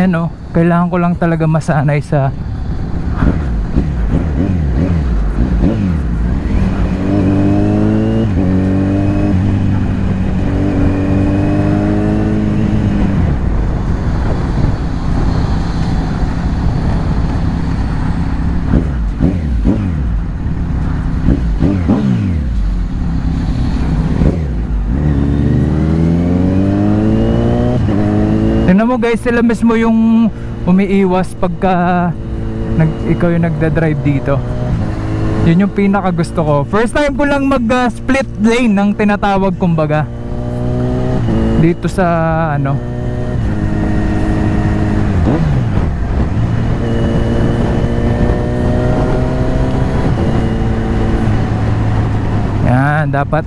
Yan oh, kailangan ko lang talaga masanay sa tingnan mo guys, sila mismo yung umiiwas pagka ikaw yung nagda-drive dito. Yun yung pinaka gusto ko. First time ko lang mag split lane ng tinatawag kumbaga dito sa ano. Yan, dapat